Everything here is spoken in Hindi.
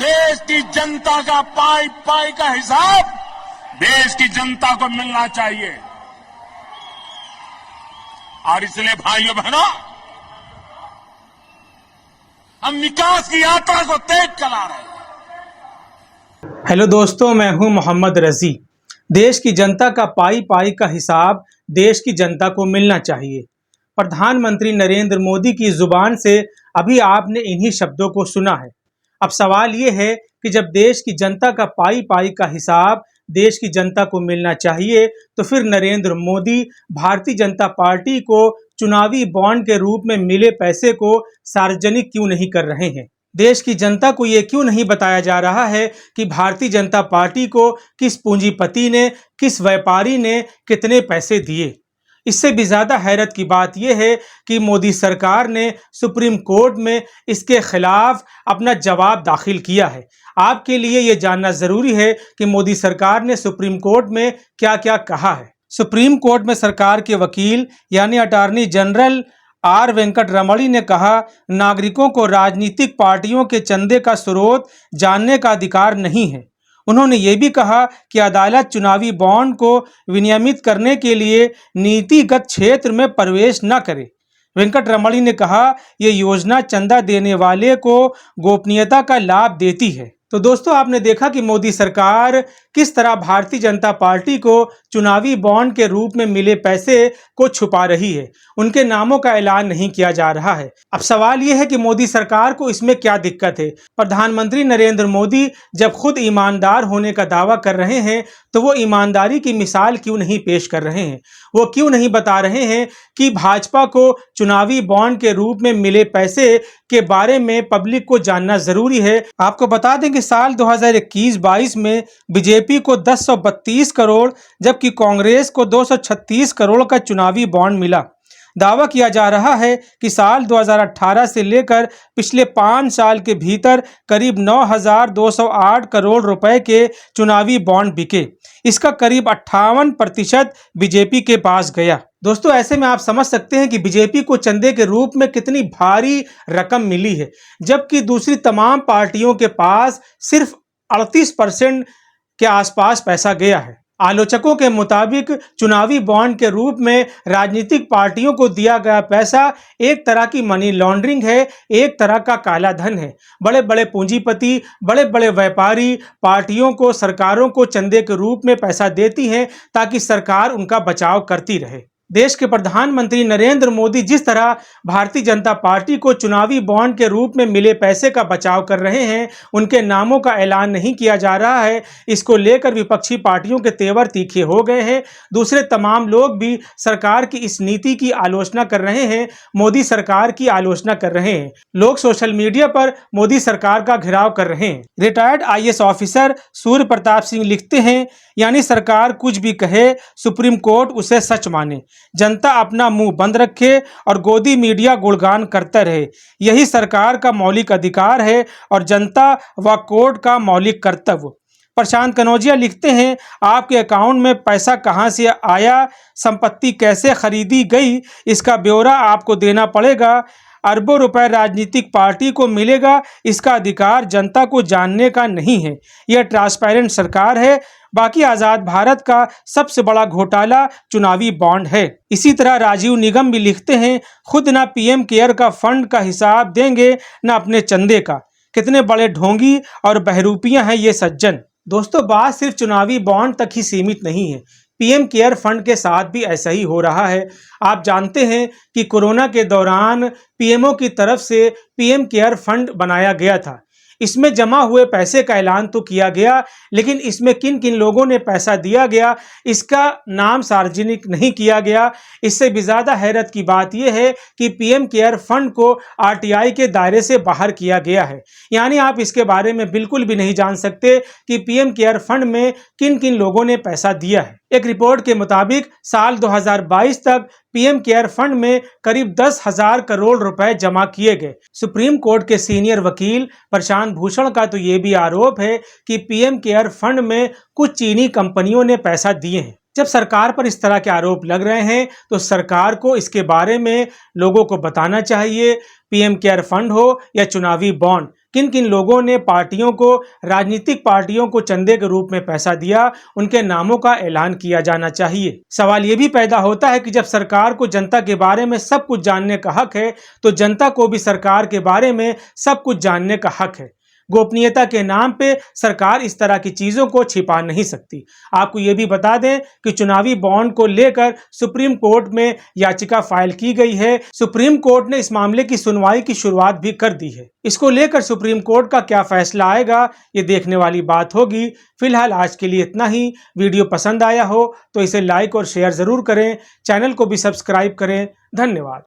देश की जनता का पाई पाई का हिसाब देश की जनता को मिलना चाहिए। और इसलिए भाइयों बहनों, हम विकास की यात्रा को तेज चला रहे हैं। हेलो दोस्तों, मैं हूं मोहम्मद रजी। देश की जनता का पाई पाई का हिसाब देश की जनता को मिलना चाहिए। प्रधानमंत्री नरेंद्र मोदी की जुबान से अभी आपने इन्हीं शब्दों को सुना है। अब सवाल ये है कि जब देश की जनता का पाई पाई का हिसाब देश की जनता को मिलना चाहिए, तो फिर नरेंद्र मोदी भारतीय जनता पार्टी को चुनावी बॉन्ड के रूप में मिले पैसे को सार्वजनिक क्यों नहीं कर रहे हैं? देश की जनता को ये क्यों नहीं बताया जा रहा है कि भारतीय जनता पार्टी को किस पूंजीपति ने, किस व्यापारी ने कितने पैसे दिए? इससे भी ज़्यादा हैरत की बात यह है कि मोदी सरकार ने सुप्रीम कोर्ट में इसके खिलाफ अपना जवाब दाखिल किया है। आपके लिए ये जानना ज़रूरी है कि मोदी सरकार ने सुप्रीम कोर्ट में क्या क्या कहा है। सुप्रीम कोर्ट में सरकार के वकील यानी अटॉर्नी जनरल आर वेंकट रमणी ने कहा, नागरिकों को राजनीतिक पार्टियों के चंदे का स्रोत जानने का अधिकार नहीं है। उन्होंने ये भी कहा कि अदालत चुनावी बॉन्ड को विनियमित करने के लिए नीतिगत क्षेत्र में प्रवेश न करे। वेंकट रमणी ने कहा, ये योजना चंदा देने वाले को गोपनीयता का लाभ देती है। तो दोस्तों, आपने देखा कि मोदी सरकार किस तरह भारतीय जनता पार्टी को चुनावी बॉन्ड के रूप में मिले पैसे को छुपा रही है। उनके नामों का ऐलान नहीं किया जा रहा है। अब सवाल यह है कि मोदी सरकार को इसमें क्या दिक्कत है? प्रधानमंत्री नरेंद्र मोदी जब खुद ईमानदार होने का दावा कर रहे हैं, तो वो ईमानदारी की मिसाल क्यों नहीं पेश कर रहे हैं? वो क्यों नहीं बता रहे हैं कि भाजपा को चुनावी बॉन्ड के रूप में मिले पैसे के बारे में पब्लिक को जानना जरूरी है। आपको बता दें कि साल 2021-22 में बीजेपी को 1032 करोड़ जबकि कांग्रेस को 236 करोड़ का चुनावी बॉन्ड मिला। दावा किया जा रहा है कि साल 2018 से लेकर पिछले 5 साल के भीतर करीब 9,208 करोड़ रुपए के चुनावी बॉन्ड बिके। इसका करीब 58% बीजेपी के पास गया। दोस्तों, ऐसे में आप समझ सकते हैं कि बीजेपी को चंदे के रूप में कितनी भारी रकम मिली है, जबकि दूसरी तमाम पार्टियों के पास सिर्फ 38% के आसपास पैसा गया है। आलोचकों के मुताबिक चुनावी बॉन्ड के रूप में राजनीतिक पार्टियों को दिया गया पैसा एक तरह की मनी लॉन्ड्रिंग है, एक तरह का काला धन है। बड़े बड़े पूंजीपति, बड़े बड़े व्यापारी पार्टियों को, सरकारों को चंदे के रूप में पैसा देती हैं ताकि सरकार उनका बचाव करती रहे। देश के प्रधानमंत्री नरेंद्र मोदी जिस तरह भारतीय जनता पार्टी को चुनावी बॉन्ड के रूप में मिले पैसे का बचाव कर रहे हैं, उनके नामों का ऐलान नहीं किया जा रहा है। इसको लेकर विपक्षी पार्टियों के तेवर तीखे हो गए हैं। दूसरे तमाम लोग भी सरकार की इस नीति की आलोचना कर रहे हैं, मोदी सरकार की आलोचना कर रहे हैं। लोग सोशल मीडिया पर मोदी सरकार का घेराव कर रहे हैं। Retired IAS officer Surya Pratap Singh लिखते हैं, यानी सरकार कुछ भी कहे, सुप्रीम कोर्ट उसे सच माने। जनता अपना मुंह बंद रखे और गोदी मीडिया गुणगान करता रहे। यही सरकार का मौलिक अधिकार है और जनता व कोर्ट का मौलिक कर्तव्य। प्रशांत कनौजिया लिखते हैं, आपके अकाउंट में पैसा कहां से आया, संपत्ति कैसे खरीदी गई, इसका ब्यौरा आपको देना पड़ेगा। अरबों रुपए राजनीतिक पार्टी को मिलेगा, इसका अधिकार जनता को जानने का नहीं है। यह ट्रांसपेरेंट सरकार है। बाकी आज़ाद भारत का सबसे बड़ा घोटाला चुनावी बॉन्ड है। इसी तरह राजीव निगम भी लिखते हैं, खुद ना PM केयर का फंड का हिसाब देंगे, ना अपने चंदे का। कितने बड़े ढोंगी और बहरूपियां हैं ये सज्जन। दोस्तों, बात सिर्फ चुनावी बॉन्ड तक ही सीमित नहीं है। PM केयर फंड के साथ भी ऐसा ही हो रहा है। आप जानते हैं कि कोरोना के दौरान PMO की तरफ से PM केयर फंड बनाया गया था। इसमें जमा हुए पैसे का ऐलान तो किया गया, लेकिन इसमें किन किन लोगों ने पैसा दिया गया, इसका नाम सार्वजनिक नहीं किया गया। इससे भी ज़्यादा हैरत की बात यह है कि PM केयर फंड को RTI के दायरे से बाहर किया गया है। यानी आप इसके बारे में बिल्कुल भी नहीं जान सकते कि PM केयर फंड में किन किन लोगों ने पैसा दिया है। एक रिपोर्ट के मुताबिक साल 2022 तक PM केयर फंड में करीब 10,000 करोड़ रुपए जमा किए गए। सुप्रीम कोर्ट के सीनियर वकील प्रशांत भूषण का तो ये भी आरोप है कि PM केयर फंड में कुछ चीनी कंपनियों ने पैसा दिए हैं। जब सरकार पर इस तरह के आरोप लग रहे हैं तो सरकार को इसके बारे में लोगों को बताना चाहिए। PM केयर फंड हो या चुनावी बॉन्ड, किन किन लोगों ने पार्टियों को, राजनीतिक पार्टियों को चंदे के रूप में पैसा दिया, उनके नामों का ऐलान किया जाना चाहिए। सवाल यह भी पैदा होता है कि जब सरकार को जनता के बारे में सब कुछ जानने का हक है, तो जनता को भी सरकार के बारे में सब कुछ जानने का हक है। गोपनीयता के नाम पे सरकार इस तरह की चीजों को छिपा नहीं सकती। आपको यह भी बता दें कि चुनावी बॉन्ड को लेकर सुप्रीम कोर्ट में याचिका फाइल की गई है। सुप्रीम कोर्ट ने इस मामले की सुनवाई की शुरुआत भी कर दी है। इसको लेकर सुप्रीम कोर्ट का क्या फैसला आएगा, ये देखने वाली बात होगी। फिलहाल आज के लिए इतना ही। वीडियो पसंद आया हो तो इसे लाइक और शेयर जरूर करें। चैनल को भी सब्सक्राइब करें। धन्यवाद।